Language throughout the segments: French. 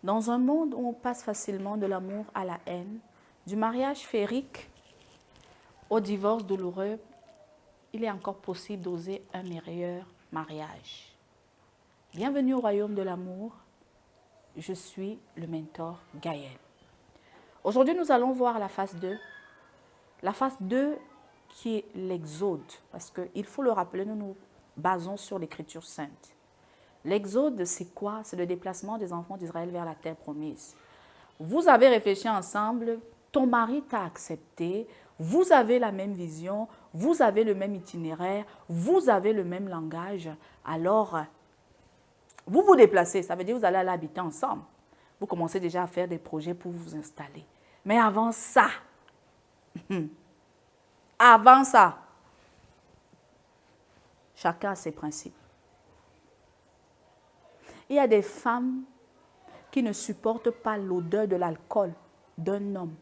Dans un monde où on passe facilement de l'amour à la haine, du mariage féerique au divorce douloureux, il est encore possible d'oser un meilleur mariage. Bienvenue au royaume de l'amour. Je suis le mentor Gaël. Aujourd'hui, nous allons voir la phase 2. La phase 2 qui est l'exode. Parce qu'il faut le rappeler, nous nous basons sur l'écriture sainte. L'exode, c'est quoi? C'est le déplacement des enfants d'Israël vers la terre promise. Vous avez réfléchi ensemble, ton mari t'a accepté, vous avez la même vision, vous avez le même itinéraire, vous avez le même langage. Alors, vous vous déplacez, ça veut dire que vous allez aller habiter ensemble. Vous commencez déjà à faire des projets pour vous installer. Mais avant ça, chacun a ses principes. Il y a des femmes qui ne supportent pas l'odeur de l'alcool d'un homme.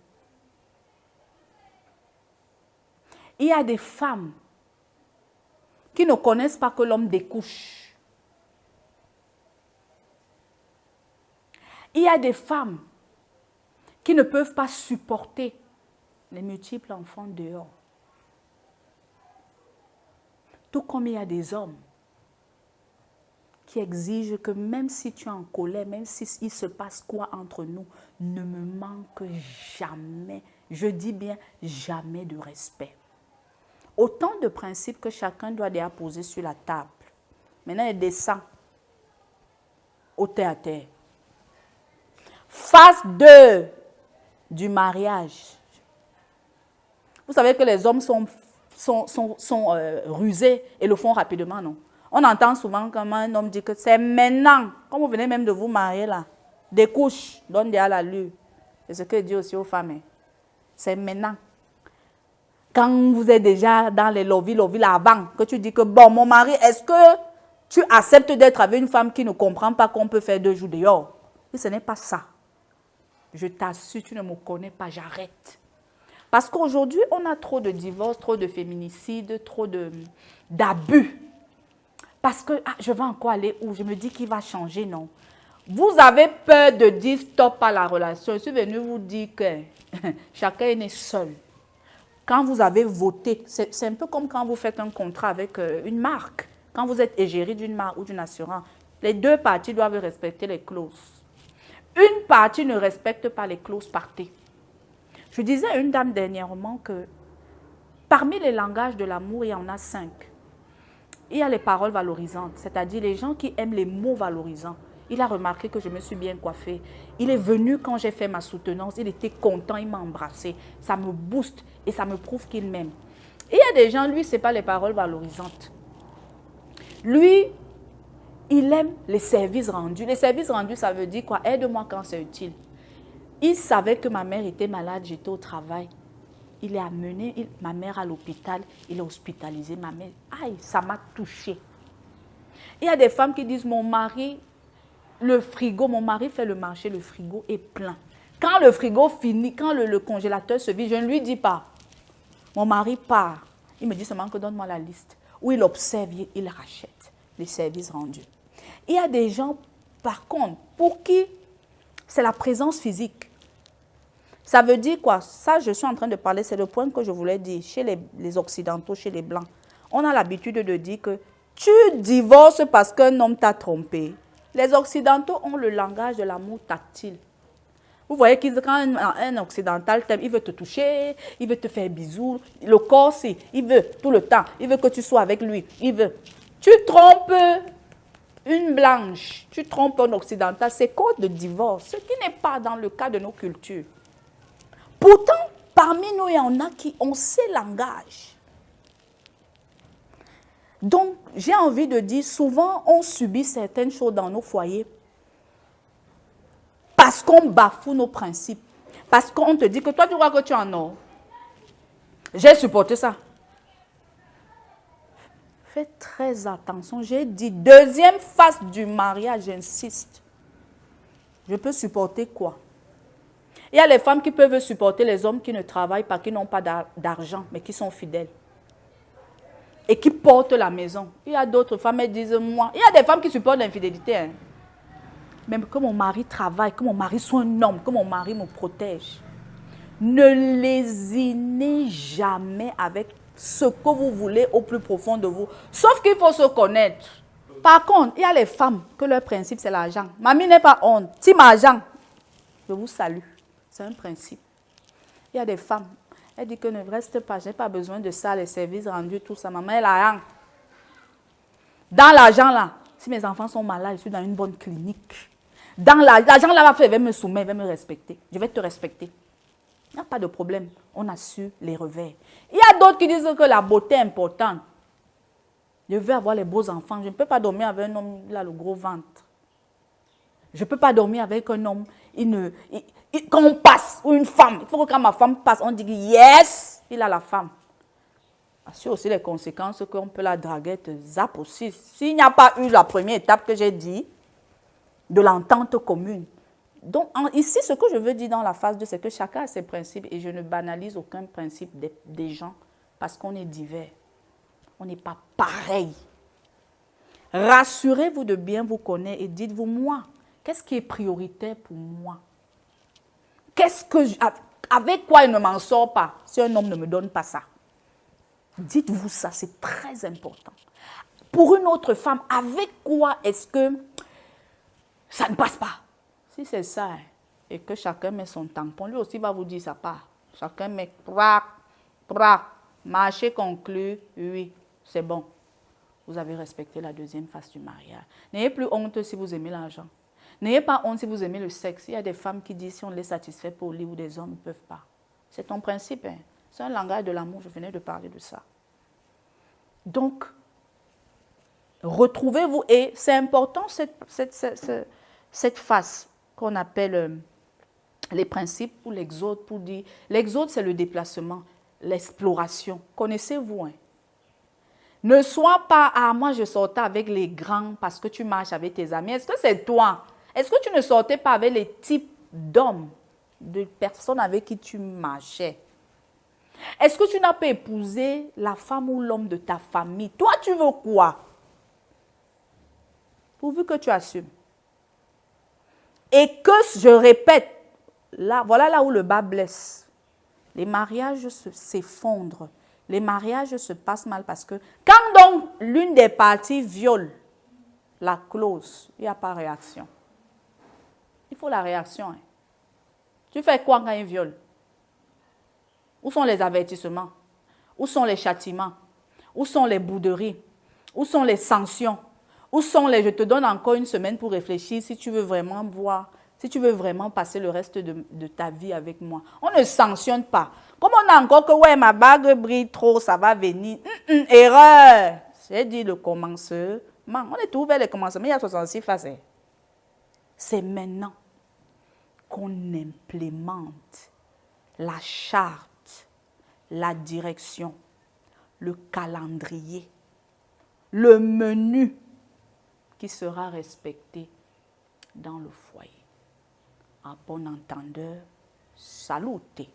Il y a des femmes qui ne connaissent pas que l'homme découche. Il y a des femmes qui ne peuvent pas supporter les multiples enfants dehors. Tout comme il y a des hommes qui exigent que même si tu es en colère, même s'il se passe quoi entre nous, ne me manque jamais, je dis bien jamais de respect. Autant de principes que chacun doit déjà poser sur la table. Maintenant, il descend au terre à terre. Phase 2 du mariage. Vous savez que les hommes sont rusés et le font rapidement, non? On entend souvent quand un homme dit que c'est maintenant, comme vous venez même de vous marier là, des couches, donne déjà la lue. C'est ce que dit aussi aux femmes. C'est maintenant. Quand vous êtes déjà dans les lobbies avant, que tu dis que bon, mon mari, est-ce que tu acceptes d'être avec une femme qui ne comprend pas qu'on peut faire 2 jours dehors? Et ce n'est pas ça. Je t'assure, tu ne me connais pas, j'arrête. Parce qu'aujourd'hui, on a trop de divorces, trop de féminicides, trop d'abus. Parce que je vais encore aller où? Je me dis qu'il va changer, non. Vous avez peur de dire stop à la relation. Je suis venue vous dire que chacun est né seul. Quand vous avez voté, c'est un peu comme quand vous faites un contrat avec une marque. Quand vous êtes égérie d'une marque ou d'une assurance, les 2 parties doivent respecter les clauses. Une partie ne respecte pas les clauses, partez. Je disais à une dame dernièrement que parmi les langages de l'amour, il y en a 5. Il y a les paroles valorisantes, c'est-à-dire les gens qui aiment les mots valorisants. Il a remarqué que je me suis bien coiffée. Il est venu quand j'ai fait ma soutenance, il était content, il m'a embrassée. Ça me booste et ça me prouve qu'il m'aime. Et il y a des gens, lui, ce n'est pas les paroles valorisantes. Lui, il aime les services rendus. Les services rendus, ça veut dire quoi? Aide-moi quand c'est utile. Il savait que ma mère était malade, j'étais au travail. Il a amené ma mère à l'hôpital, il a hospitalisé ma mère. Aïe, ça m'a touchée. Il y a des femmes qui disent, mon mari, le frigo, mon mari fait le marché, le frigo est plein. Quand le frigo finit, quand le congélateur se vide, je ne lui dis pas. Mon mari part. Il me dit seulement que donne-moi la liste. Ou il observe, il rachète les services rendus. Il y a des gens, par contre, pour qui c'est la présence physique. Ça veut dire quoi? Ça, je suis en train de parler, c'est le point que je voulais dire. Chez les Occidentaux, chez les Blancs, on a l'habitude de dire que tu divorces parce qu'un homme t'a trompé. Les Occidentaux ont le langage de l'amour tactile. Vous voyez que quand un Occidental t'aime, il veut te toucher, il veut te faire bisous. Le corps, il veut tout le temps. Il veut que tu sois avec lui. Il veut. Tu trompes une blanche, tu trompes un occidental, c'est cause de divorce, ce qui n'est pas dans le cas de nos cultures. Pourtant, parmi nous, il y en a qui ont ces langages. Donc, j'ai envie de dire, souvent, on subit certaines choses dans nos foyers parce qu'on bafoue nos principes. Parce qu'on te dit que toi, tu crois que tu en as. J'ai supporté ça. Faites très attention. J'ai dit, 2e phase du mariage, j'insiste. Je peux supporter quoi? Il y a les femmes qui peuvent supporter les hommes qui ne travaillent pas, qui n'ont pas d'argent, mais qui sont fidèles. Et qui portent la maison. Il y a d'autres femmes, elles disent, moi. Il y a des femmes qui supportent l'infidélité. Hein. même que mon mari travaille, que mon mari soit un homme, que mon mari me protège. Ne lésinez jamais avec ce que vous voulez au plus profond de vous. Sauf qu'il faut se connaître. Par contre, il y a les femmes que leur principe, c'est l'argent. Mamie n'est pas honte. Si m'argent, je vous salue. C'est un principe. Il y a des femmes, elle dit que ne reste pas, je n'ai pas besoin de ça, les services rendus, tout ça. Maman, elle a rien. Dans l'argent là, si mes enfants sont malades, je suis dans une bonne clinique. Dans l'argent là, elle va me soumettre, elle va me respecter. Je vais te respecter. Il n'y a pas de problème. On a su les revers. Il y a d'autres qui disent que la beauté est importante. Je veux avoir les beaux enfants. Je ne peux pas dormir avec un homme, il a le gros ventre. Je ne peux pas dormir avec un homme, quand on passe, ou une femme, il faut que quand ma femme passe, on dit yes, il a la femme. C'est aussi les conséquences qu'on peut la draguette zap aussi. S'il n'y a pas eu la première étape que j'ai dit, de l'entente commune. Donc ici, ce que je veux dire dans la phase 2, c'est que chacun a ses principes et je ne banalise aucun principe des gens parce qu'on est divers. On n'est pas pareil. Rassurez-vous de bien vous connaître et dites-vous, moi, qu'est-ce qui est prioritaire pour moi? Avec quoi il ne m'en sort pas si un homme ne me donne pas ça? Dites-vous ça, c'est très important. Pour une autre femme, avec quoi est-ce que ça ne passe pas? Si c'est ça, et que chacun met son tampon, lui aussi va vous dire ça part. Chacun met marché conclu, oui, c'est bon. Vous avez respecté la deuxième phase du mariage. N'ayez plus honte si vous aimez l'argent. N'ayez pas honte si vous aimez le sexe. Il y a des femmes qui disent si on les satisfait pour lui ou des hommes, ils ne peuvent pas. C'est ton principe. Hein. C'est un langage de l'amour. Je venais de parler de ça. Donc, retrouvez-vous. Et c'est important cette phase qu'on appelle les principes ou l'exode. Pour dire, l'exode, c'est le déplacement, l'exploration. Connaissez-vous, hein? Ne sois pas, ah, moi je sortais avec les grands parce que tu marches avec tes amis. Est-ce que c'est toi? Est-ce que tu ne sortais pas avec les types d'hommes, de personnes avec qui tu marchais? Est-ce que tu n'as pas épousé la femme ou l'homme de ta famille? Toi, tu veux quoi? Pourvu que tu assumes. Et que, je répète, là, voilà là où le bas blesse. Les mariages s'effondrent. Les mariages se passent mal parce que quand donc l'une des parties viole la clause, il n'y a pas de réaction. Il faut la réaction. Hein. Tu fais quoi quand il viole? Où sont les avertissements? Où sont les châtiments? Où sont les bouderies? Où sont les sanctions? Où sont les... Je te donne encore une semaine pour réfléchir si tu veux vraiment voir, si tu veux vraiment passer le reste de ta vie avec moi. On ne sanctionne pas. Comme on a encore que, ouais, ma bague brille trop, ça va venir. Erreur. J'ai dit le commencement. On est tout vers le commencement. Il y a 66 phases. C'est maintenant qu'on implémente la charte, la direction, le calendrier, le menu qui sera respecté dans le foyer. À bon entendeur, salutez.